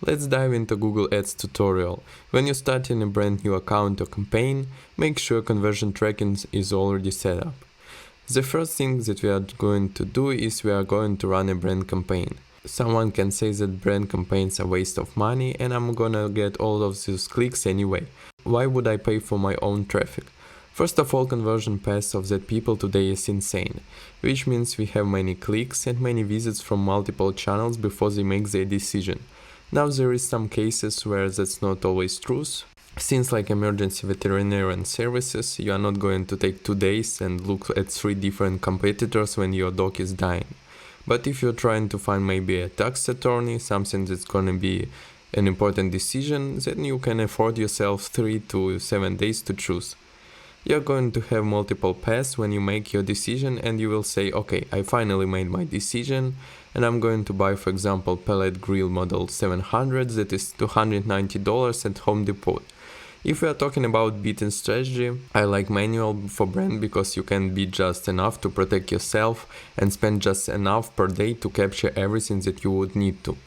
Let's dive into Google Ads tutorial. When you start in a brand new account or campaign, make sure conversion tracking is already set up. The first thing that we are going to do is we are going to run a brand campaign. Someone can say that brand campaigns are a waste of money and I'm gonna get all of those clicks anyway. Why would I pay for my own traffic? First of all, conversion path of that people today is insane, which means we have many clicks and many visits from multiple channels before they make their decision. Now there is some cases where that's not always true. Since like emergency veterinarian services, you are not going to take 2 days and look at 3 different competitors when your dog is dying. But if you're trying to find maybe a tax attorney, something that's gonna be an important decision, then you can afford yourself 3 to 7 days to choose. You're going to have multiple paths when you make your decision and you will say, okay, I finally made my decision and I'm going to buy, for example, pellet grill model 700 that is $290 at Home Depot. If we are talking about bidding strategy, I like manual for brand because you can bid just enough to protect yourself and spend just enough per day to capture everything that you would need to.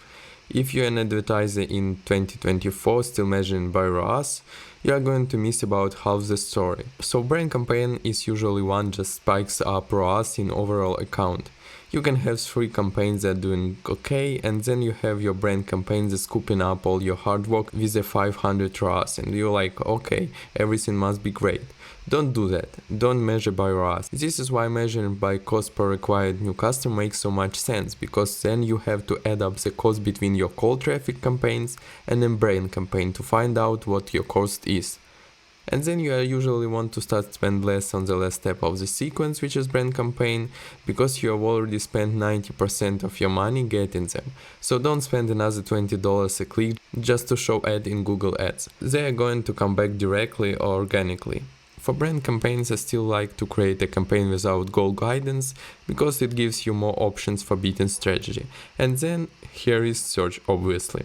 If you're an advertiser in 2024 still measuring by ROAS, you are going to miss about half the story. So brand campaign is usually one just spikes up ROAS in overall account. You can have 3 campaigns that are doing okay and then you have your brand campaign that's scooping up all your hard work with a 500 ROAS and you're like, okay, everything must be great. Don't do that. Don't measure by ROAS. This is why measuring by cost per acquired new customer makes so much sense, because then you have to add up the cost between your cold traffic campaigns and a brand campaign to find out what your cost is. And then you usually want to start spend less on the last step of the sequence, which is brand campaign, because you have already spent 90% of your money getting them. So don't spend another $20 a click just to show ad in Google Ads. They are going to come back directly or organically. For brand campaigns, I still like to create a campaign without goal guidance because it gives you more options for bidding strategy. And then here is search, obviously,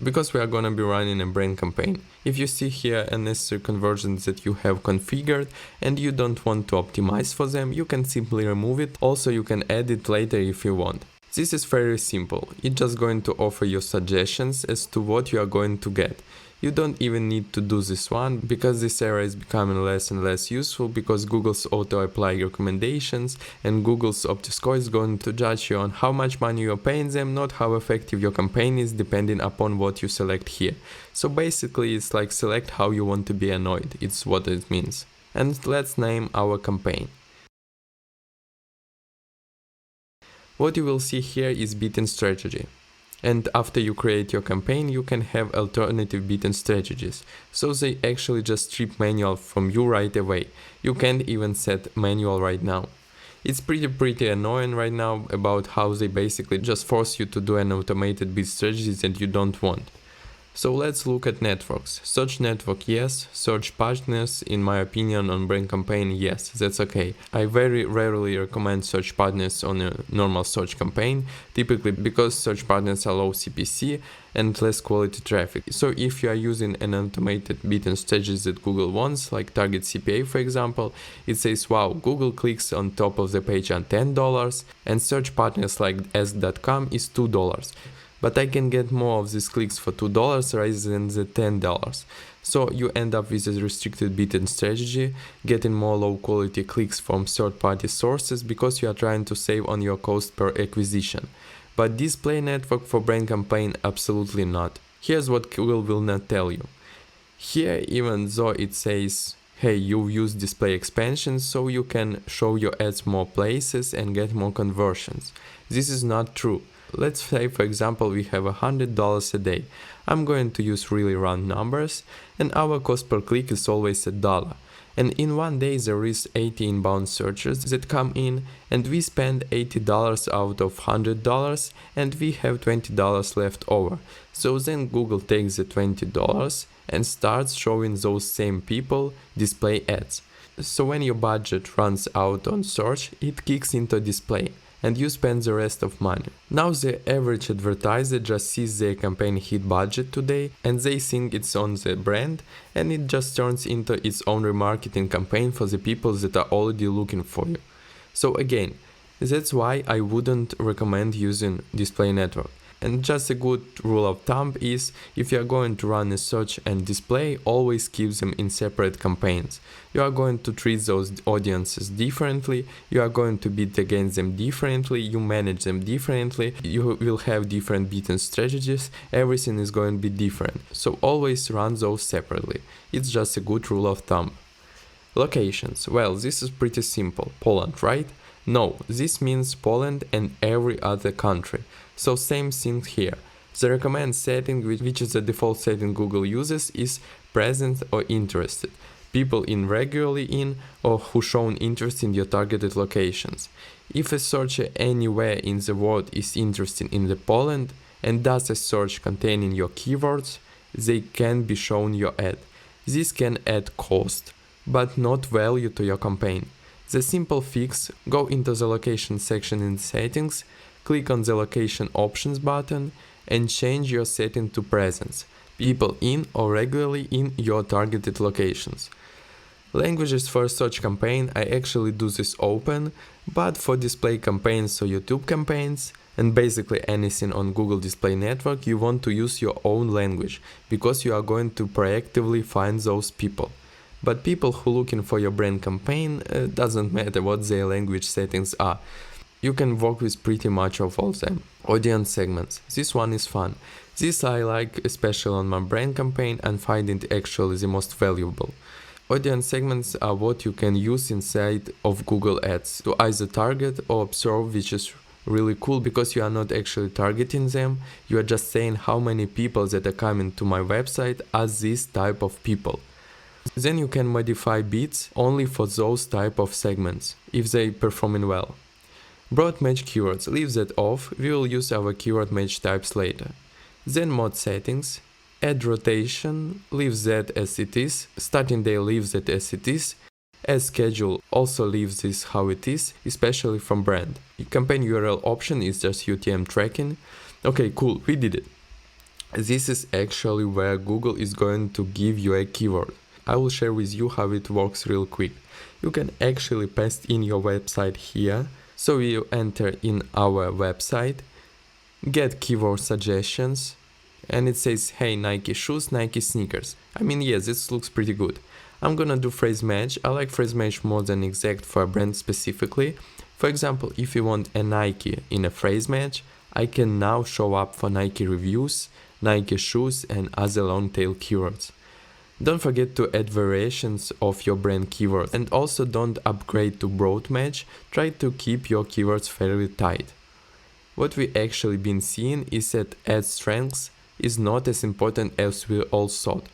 because we are gonna be running a brand campaign. If you see here unnecessary conversions that you have configured and you don't want to optimize for them, you can simply remove it. Also, you can add it later if you want. This is very simple. It's just going to offer you suggestions as to what you are going to get. You don't even need to do this one because this area is becoming less and less useful because Google's auto-apply recommendations and Google's OptiScore is going to judge you on how much money you're paying them, not how effective your campaign is, depending upon what you select here. So basically it's like select how you want to be annoyed, it's what it means. And let's name our campaign. What you will see here is bidding strategy. And after you create your campaign, you can have alternative bidding strategies. So they actually just strip manual from you right away. You can't even set manual right now. It's pretty annoying right now about how they basically just force you to do an automated bid strategy that you don't want. So let's look at networks. Search network, yes. Search partners, in my opinion, on brand campaign, yes, that's okay. I very rarely recommend search partners on a normal search campaign, typically because search partners are low CPC and less quality traffic. So if you are using an automated bidding strategy that Google wants, like target CPA for example, it says, wow, Google clicks on top of the page on $10 and search partners like ask.com is $2. But I can get more of these clicks for $2 rather than the $10. So you end up with a restricted bidding strategy, getting more low quality clicks from third-party sources because you are trying to save on your cost per acquisition. But display network for brand campaign, absolutely not. Here's what Google will not tell you. Here, even though it says, hey, you use display expansions so you can show your ads more places and get more conversions. This is not true. Let's say, for example, we have $100 a day. I'm going to use really round numbers and our cost per click is always $1. And in one day there is 80 inbound searches that come in and we spend $80 out of $100 and we have $20 left over. So then Google takes the $20 and starts showing those same people display ads. So when your budget runs out on search, it kicks into display and you spend the rest of money. Now the average advertiser just sees their campaign hit budget today and they think it's on the brand and it just turns into its own remarketing campaign for the people that are already looking for you. So again, that's why I wouldn't recommend using display network. And just a good rule of thumb is, if you are going to run a search and display, always keep them in separate campaigns. You are going to treat those audiences differently, you are going to bid against them differently, you manage them differently, you will have different bidding strategies, everything is going to be different. So always run those separately. It's just a good rule of thumb. Locations. Well, this is pretty simple. Poland, right? No, this means Poland and every other country. So same thing here. The recommended setting, which is the default setting Google uses, is present or interested. People in regularly in or who shown interest in your targeted locations. If a searcher anywhere in the world is interested in the Poland and does a search containing your keywords, they can be shown your ad. This can add cost, but not value to your campaign. The simple fix: go into the location section in settings, click on the location options button and change your setting to presence, people in or regularly in your targeted locations. Languages for search campaign, I actually do this open, but for display campaigns or YouTube campaigns, and basically anything on Google Display Network, you want to use your own language, because you are going to proactively find those people. But people who looking for your brand campaign, doesn't matter what their language settings are. You can work with pretty much of all them. Audience segments. This one is fun. This I like, especially on my brand campaign, and find it actually the most valuable. Audience segments are what you can use inside of Google Ads to either target or observe, which is really cool because you are not actually targeting them, you are just saying how many people that are coming to my website are this type of people. Then you can modify bids only for those type of segments, if they performing well. Broad match keywords, leave that off, we will use our keyword match types later. Then mod settings, add rotation, leave that as it is, starting day leave that as it is, add schedule also leaves this how it is, especially from brand. Campaign URL option is just UTM tracking. Okay, cool, we did it. This is actually where Google is going to give you a keyword. I will share with you how it works real quick. You can actually paste in your website here, so you enter in our website, get keyword suggestions, and it says, hey, Nike shoes, Nike sneakers. I mean, yes, this looks pretty good. I'm gonna do phrase match. I like phrase match more than exact for a brand specifically. For example, if you want a Nike in a phrase match, I can now show up for Nike reviews, Nike shoes, and other long tail keywords. Don't forget to add variations of your brand keyword, and also don't upgrade to broad match, try to keep your keywords fairly tight. What we actually been seeing is that ad strength is not as important as we all thought.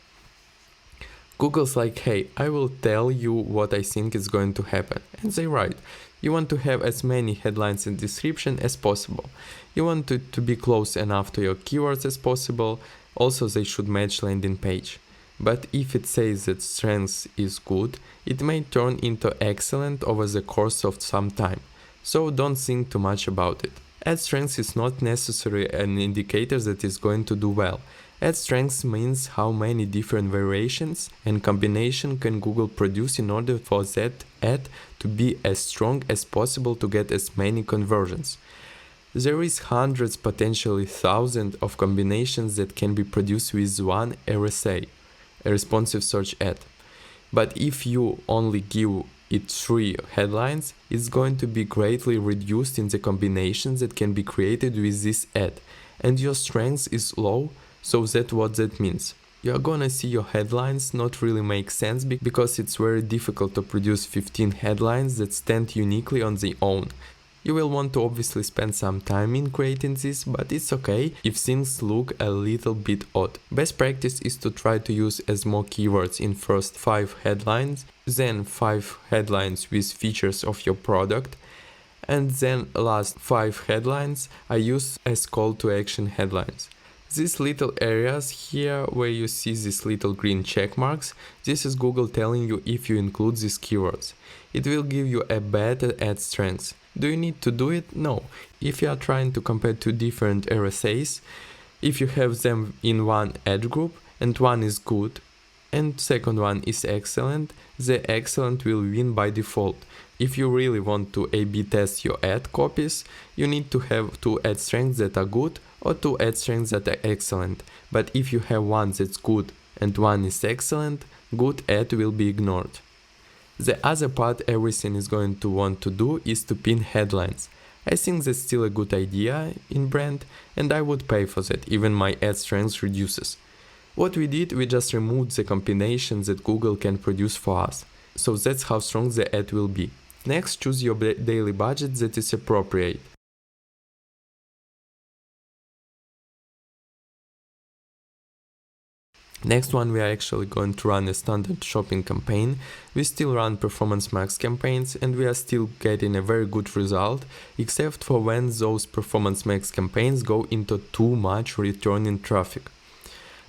Google's like, hey, I will tell you what I think is going to happen, and they're right. You want to have as many headlines and description as possible. You want it to be close enough to your keywords as possible, also they should match landing page. But if it says that strength is good, it may turn into excellent over the course of some time, so don't think too much about it. Ad strength is not necessarily an indicator that it's going to do well. Ad strength means how many different variations and combination can Google produce in order for that ad to be as strong as possible to get as many conversions. There is hundreds, potentially thousands of combinations that can be produced with one RSA, a responsive search ad. But if you only give it 3 headlines, it's going to be greatly reduced in the combinations that can be created with this ad, and your strength is low, so that's what that means. You are gonna see your headlines not really make sense because it's very difficult to produce 15 headlines that stand uniquely on their own. You will want to obviously spend some time in creating this, but it's okay if things look a little bit odd. Best practice is to try to use as more keywords in first 5 headlines, then 5 headlines with features of your product, and then last 5 headlines I use as call to action headlines. These little areas here where you see these little green check marks, this is Google telling you if you include these keywords. It will give you a better ad strength. Do you need to do it? No. If you are trying to compare 2 different RSAs, if you have them in one ad group and one is good and second one is excellent, the excellent will win by default. If you really want to A/B test your ad copies, you need to have 2 ad strengths that are good, or 2 ad strengths that are excellent, but if you have one that's good and one is excellent, good ad will be ignored. The other part everything is going to want to do is to pin headlines. I think that's still a good idea in brand, and I would pay for that, even my ad strength reduces. What we did, we just removed the combinations that Google can produce for us. So that's how strong the ad will be. Next, choose your daily budget that is appropriate. Next one, we are actually going to run a standard shopping campaign. We still run Performance Max campaigns and we are still getting a very good result, except for when those Performance Max campaigns go into too much returning traffic.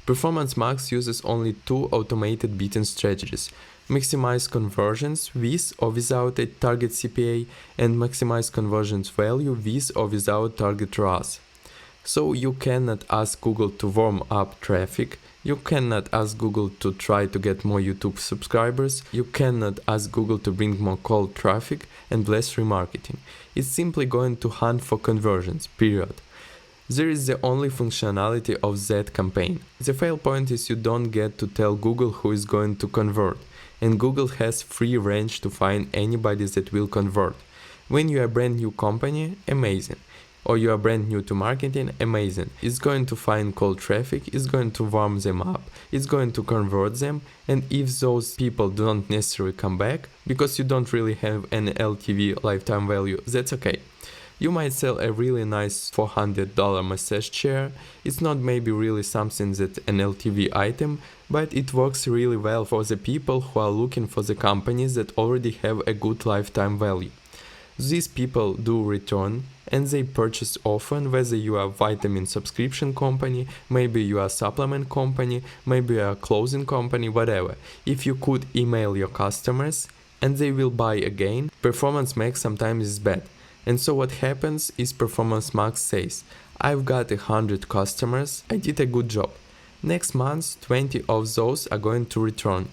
Performance Max uses only 2 automated bidding strategies: maximize conversions with or without a target CPA and maximize conversions value with or without target ROAS. So you cannot ask Google to warm up traffic, you cannot ask Google to try to get more YouTube subscribers, you cannot ask Google to bring more cold traffic and less remarketing. It's simply going to hunt for conversions, period. There is the only functionality of that campaign. The fail point is you don't get to tell Google who is going to convert, and Google has free range to find anybody that will convert. When you are a brand new company, amazing. Or you are brand new to marketing, amazing. It's going to find cold traffic, it's going to warm them up, it's going to convert them, and if those people don't necessarily come back, because you don't really have an LTV, lifetime value, that's okay. You might sell a really nice $400 massage chair. It's not maybe really something that an LTV item, but it works really well for the people who are looking for the companies that already have a good lifetime value. These people do return and they purchase often, whether you are a vitamin subscription company, maybe you are a supplement company, maybe you are a clothing company, whatever. If you could email your customers and they will buy again, Performance Max sometimes is bad. And so what happens is Performance Max says, I've got 100 customers, I did a good job. Next month, 20 of those are going to return.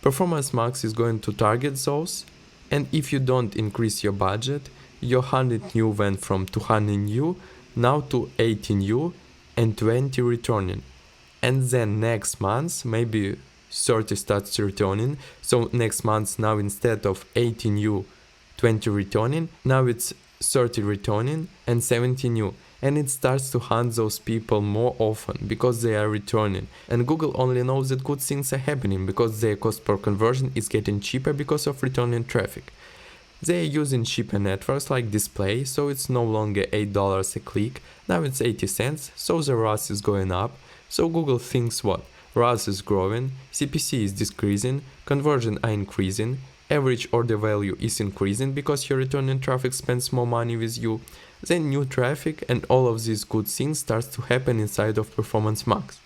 Performance Max is going to target those, and if you don't increase your budget, your 100 new went from 200 new now to 80 new and 20 returning. And then next month, maybe 30 starts returning. So next month now instead of 80 new, 20 returning, now it's 30 returning and 70 new. And it starts to hunt those people more often because they are returning. And Google only knows that good things are happening because their cost per conversion is getting cheaper because of returning traffic. They are using cheaper networks like display, so it's no longer $8 a click, now it's 80 cents, so the ROAS is going up. So Google thinks what? ROAS is growing, CPC is decreasing, conversion are increasing, average order value is increasing because your returning traffic spends more money with you. Then new traffic and all of these good things starts to happen inside of Performance Max.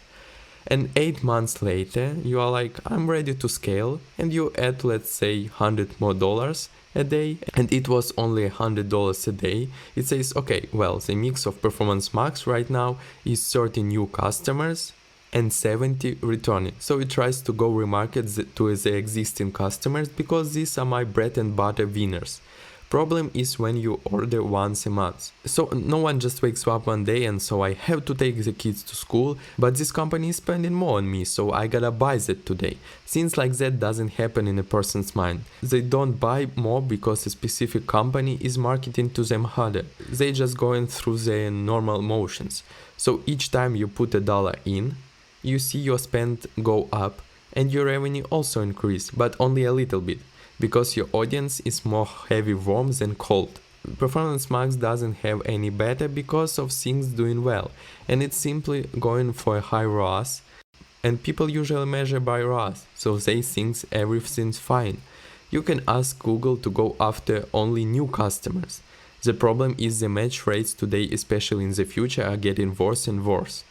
And 8 months later, you are like, I'm ready to scale, and you add, let's say, $100 more a day, and it was only $100 a day. It says, okay, well, the mix of Performance Max right now is 30 new customers and 70 returning. So it tries to go remarket to the existing customers because these are my bread and butter winners. Problem is when you order once a month. So no one just wakes up one day and so I have to take the kids to school, but this company is spending more on me, so I gotta buy that today. Things like that doesn't happen in a person's mind. They don't buy more because a specific company is marketing to them harder. They just going through their normal motions. So each time you put $1 in, you see your spend go up and your revenue also increase, but only a little bit, because your audience is more heavy warm than cold. Performance Max doesn't have any beta because of things doing well, and it's simply going for a high ROAS, and people usually measure by ROAS, so they think everything's fine. You can ask Google to go after only new customers. The problem is the match rates today, especially in the future, are getting worse and worse.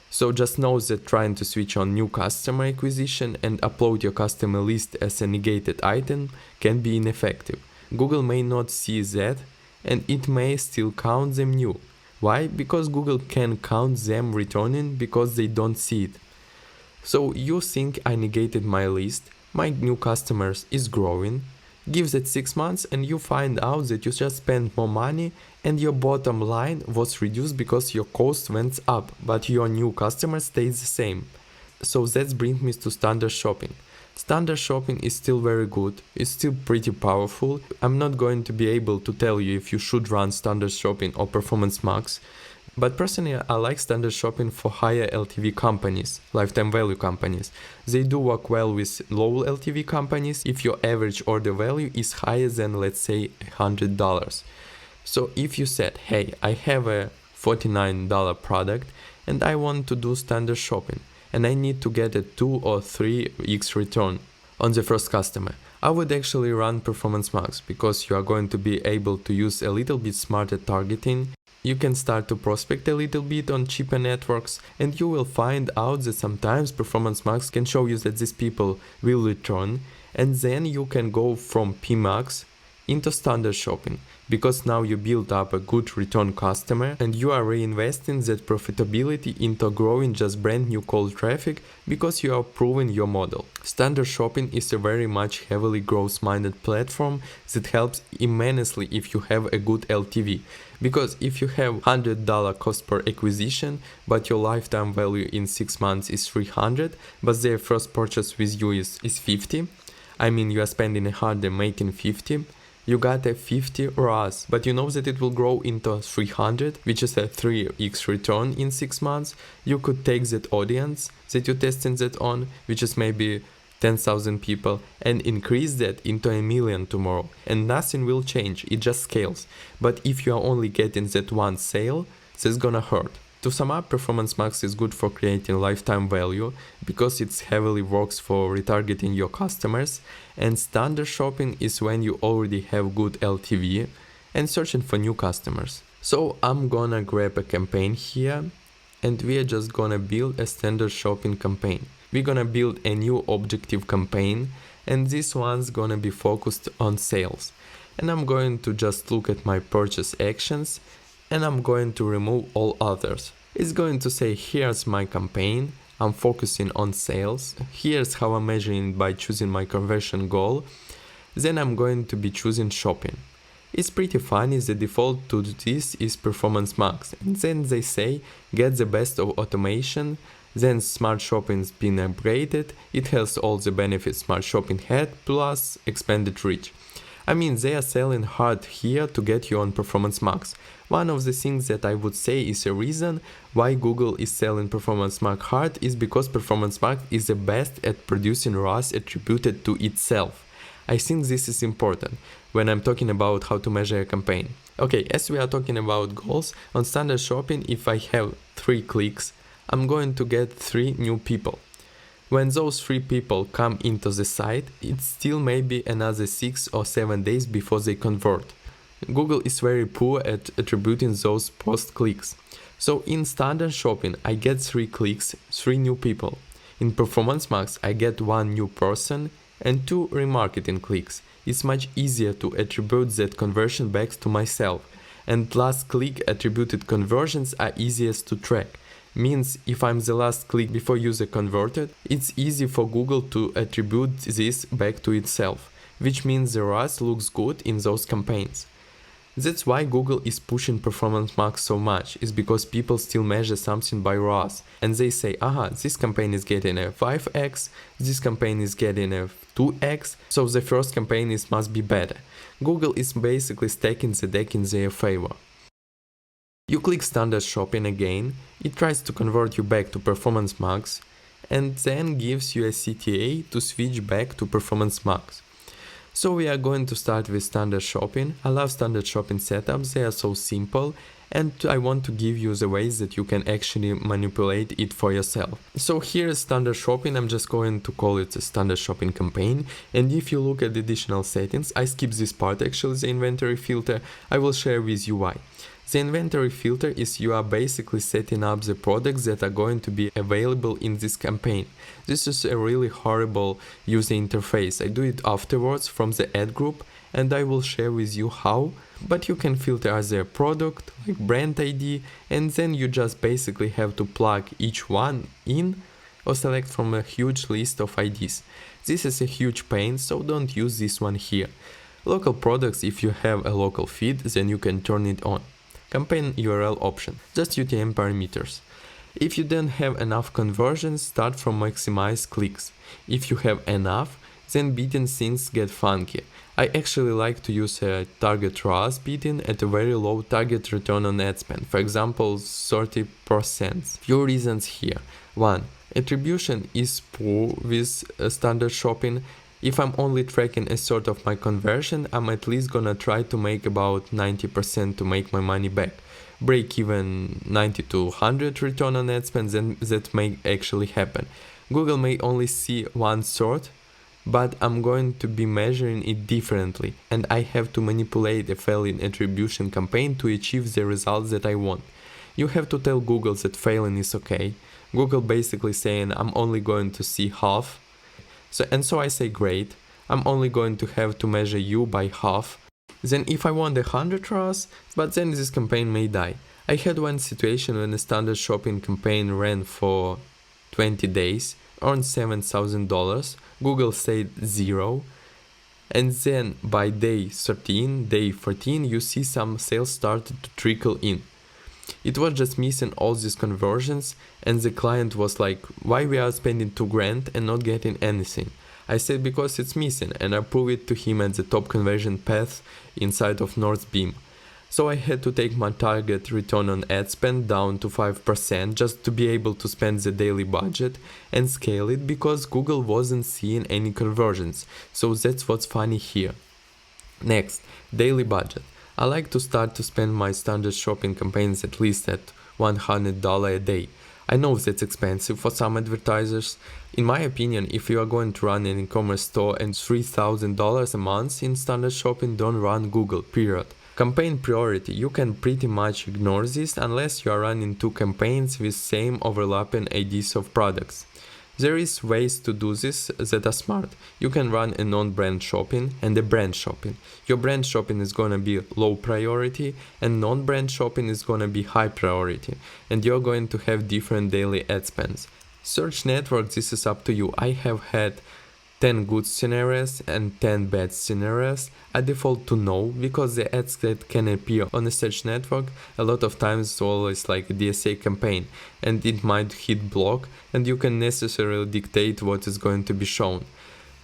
So just know that trying to switch on new customer acquisition and upload your customer list as a negated item can be ineffective. Google may not see that and it may still count them new. Why? Because Google can count them returning because they don't see it. So you think I negated my list, my new customers is growing, give that 6 months and you find out that you just spent more money and your bottom line was reduced because your cost went up, but your new customer stays the same. So that brings me to standard shopping. Standard shopping is still very good, it's still pretty powerful. I'm not going to be able to tell you if you should run standard shopping or performance max, but personally I like standard shopping for higher LTV companies, lifetime value companies. They do work well with low LTV companies if your average order value is higher than, let's say, $100. So if you said, hey, I have a $49 product and I want to do standard shopping, and I need to get a 2 or 3x return on the first customer, I would actually run Performance Max because you are going to be able to use a little bit smarter targeting. You can start to prospect a little bit on cheaper networks, and you will find out that sometimes Performance Max can show you that these people will return, and then you can go from PMax into standard shopping, because now you build up a good return customer and you are reinvesting that profitability into growing just brand new cold traffic because you are proving your model. Standard shopping is a very much heavily growth minded platform that helps immensely if you have a good LTV, because if you have $100 cost per acquisition but your lifetime value in 6 months is 300, but their first purchase with you is 50, I mean you are spending 100 making 50, you got a 50 ROAS, but you know that it will grow into 300, which is a 3x return in 6 months. You could take that audience that you're testing that on, which is maybe 10,000 people, and increase that into 1 million tomorrow, and nothing will change, it just scales. But if you are only getting that one sale, that's gonna hurt. To sum up, Performance Max is good for creating lifetime value because it heavily works for retargeting your customers, and standard shopping is when you already have good LTV and searching for new customers. So I'm gonna grab a campaign here and we are just gonna build a standard shopping campaign. We're gonna build a new objective campaign, and this one's gonna be focused on sales. And I'm going to just look at my purchase actions and I'm going to remove all others. It's going to say, here's my campaign, I'm focusing on sales, here's how I'm measuring it by choosing my conversion goal, then I'm going to be choosing shopping. It's pretty funny, the default to this is Performance Max, and then they say get the best of automation, then Smart Shopping's been upgraded, it has all the benefits Smart Shopping had plus expanded reach. I mean, they are selling hard here to get you on Performance Max. One of the things that I would say is a reason why Google is selling Performance Max hard is because Performance Max is the best at producing ROAS attributed to itself. I think this is important when I'm talking about how to measure a campaign. Okay, as we are talking about goals, on standard shopping, if I have 3 clicks, I'm going to get 3 new people. When those 3 people come into the site, it's still maybe another 6 or 7 days before they convert. Google is very poor at attributing those post clicks. So in standard shopping, I get 3 clicks, 3 new people. In Performance Max, I get 1 new person and 2 remarketing clicks. It's much easier to attribute that conversion back to myself. And last click attributed conversions are easiest to track. Means if I'm the last click before user converted, it's easy for Google to attribute this back to itself, which means the ROAS looks good in those campaigns. That's why Google is pushing Performance Max so much, is because people still measure something by ROAS, and they say, aha, this campaign is getting a 5x, this campaign is getting a 2x, so the first campaign must be better. Google is basically stacking the deck in their favor. You click standard shopping again, it tries to convert you back to Performance Max, and then gives you a CTA to switch back to Performance Max. So we are going to start with standard shopping. I love standard shopping setups, they are so simple, and I want to give you the ways that you can actually manipulate it for yourself. So here is standard shopping, I'm just going to call it a standard shopping campaign, and if you look at the additional settings, I skip this part actually, the inventory filter, I will share with you why. The inventory filter is you are basically setting up the products that are going to be available in this campaign. This is a really horrible user interface. I do it afterwards from the ad group and I will share with you how, but you can filter as a product, like brand ID, and then you just basically have to plug each one in or select from a huge list of IDs. This is a huge pain, so don't use this one here. Local products, if you have a local feed, then you can turn it on. campaign URL option, just UTM parameters. If you don't have enough conversions, start from maximize clicks. If you have enough, then bidding things get funky. I actually like to use a target ROAS bidding at a very low target return on ad spend, for example 30%. Few reasons here. 1. Attribution is poor with standard shopping. If I'm only tracking a sort of my conversion, I'm at least gonna try to make about 90% to make my money back. Break even 90 to 100 return on ad spend, then that may actually happen. Google may only see one sort, but I'm going to be measuring it differently, and I have to manipulate a failing attribution campaign to achieve the results that I want. You have to tell Google that failing is okay. Google basically saying I'm only going to see half. So I say great, I'm only going to have to measure you by half. Then if I want 100 ROAS, but then this campaign may die. I had one situation when a standard shopping campaign ran for 20 days, earned $7,000, Google said 0, and then by day 13, day 14, you see some sales started to trickle in. It was just missing all these conversions, and the client was like, why we are spending $2,000 and not getting anything? I said because it's missing, and I proved it to him at the top conversion path inside of Northbeam. So I had to take my target return on ad spend down to 5% just to be able to spend the daily budget and scale it because Google wasn't seeing any conversions. So that's what's funny here. Next, daily budget. I like to start to spend my standard shopping campaigns at least at $100 a day. I know that's expensive for some advertisers. In my opinion, if you are going to run an e-commerce store and $3,000 a month in standard shopping, don't run Google, period. Campaign priority. You can pretty much ignore this unless you are running two campaigns with same overlapping IDs of products. There is ways to do this that are smart. You can run a non-brand shopping and a brand shopping. Your brand shopping is gonna be low priority and non-brand shopping is gonna be high priority, and you're going to have different daily ad spends. Search network, this is up to you. I have had 10 good scenarios and 10 bad scenarios. I default to no because the ads that can appear on a search network a lot of times is always like a DSA campaign and it might hit block and you can necessarily dictate what is going to be shown.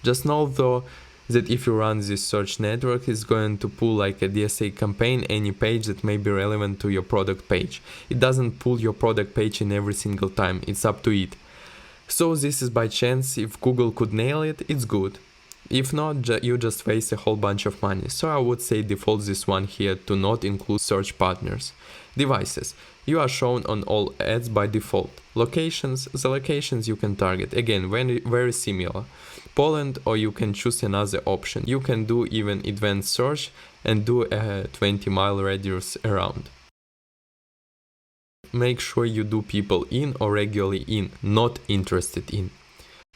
Just know though that if you run this search network, it's going to pull like a DSA campaign any page that may be relevant to your product page. It doesn't pull your product page in every single time, it's up to it. So this is by chance. If Google could nail it, it's good. If not, you just waste a whole bunch of money. So I would say default this one here to not include search partners. Devices. You are shown on all ads by default. Locations. The locations you can target. Again, very similar. Poland, or you can choose another option. You can do even advanced search and do a 20-mile radius around. Make sure you do people in or regularly in, not interested in.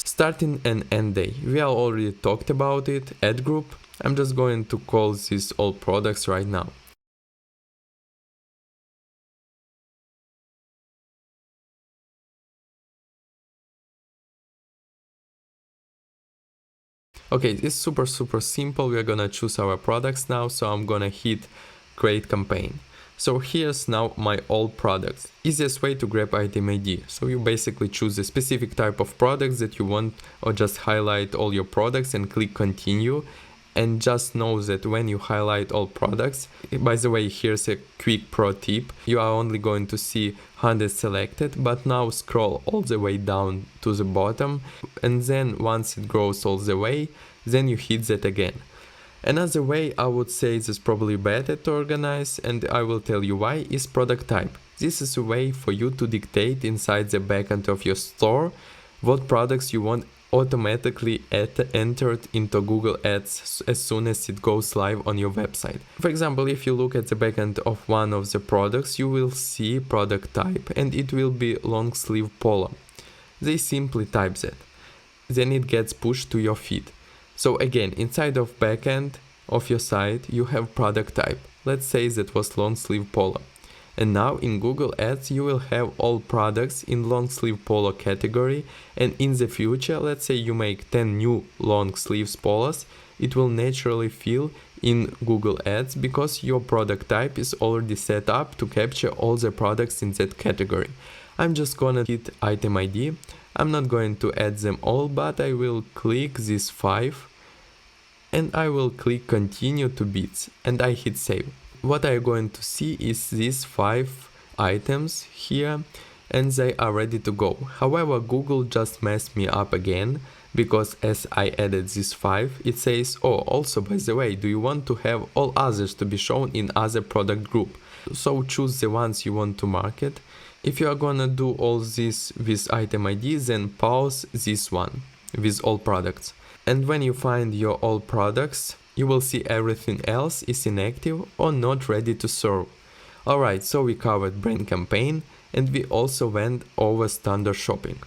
Starting and end day. We have already talked about it. Ad group. I'm just going to call this all products right now. Okay, it's super simple. We're gonna choose our products now, so I'm gonna hit create campaign. So here's now my all products. Easiest way to grab item ID. So you basically choose a specific type of products that you want, or just highlight all your products and click continue. And just know that when you highlight all products, by the way, here's a quick pro tip. You are only going to see 100 selected, but now scroll all the way down to the bottom. And then once it goes all the way, then you hit that again. Another way I would say is probably better to organize, and I will tell you why, is product type. This is a way for you to dictate inside the backend of your store what products you want automatically entered into Google Ads as soon as it goes live on your website. For example, if you look at the backend of one of the products, you will see product type and it will be long sleeve polo. They simply type that. Then it gets pushed to your feed. So again, inside of backend of your site, you have product type. Let's say that was long sleeve polo. And now in Google Ads, you will have all products in long sleeve polo category. And in the future, let's say you make 10 new long sleeves polos, it will naturally fill in Google Ads because your product type is already set up to capture all the products in that category. I'm just gonna hit item ID. I'm not going to add them all, but I will click these 5 and I will click continue to bits and I hit save. What I'm going to see is these 5 items here and they are ready to go. However, Google just messed me up again because as I added these 5, it says, oh, also by the way, do you want to have all others to be shown in other product group? So choose the ones you want to market. If you are gonna do all this with item ID, then pause this one with all products. And when you find your all products, you will see everything else is inactive or not ready to serve. Alright, so we covered brand campaign and we also went over standard shopping.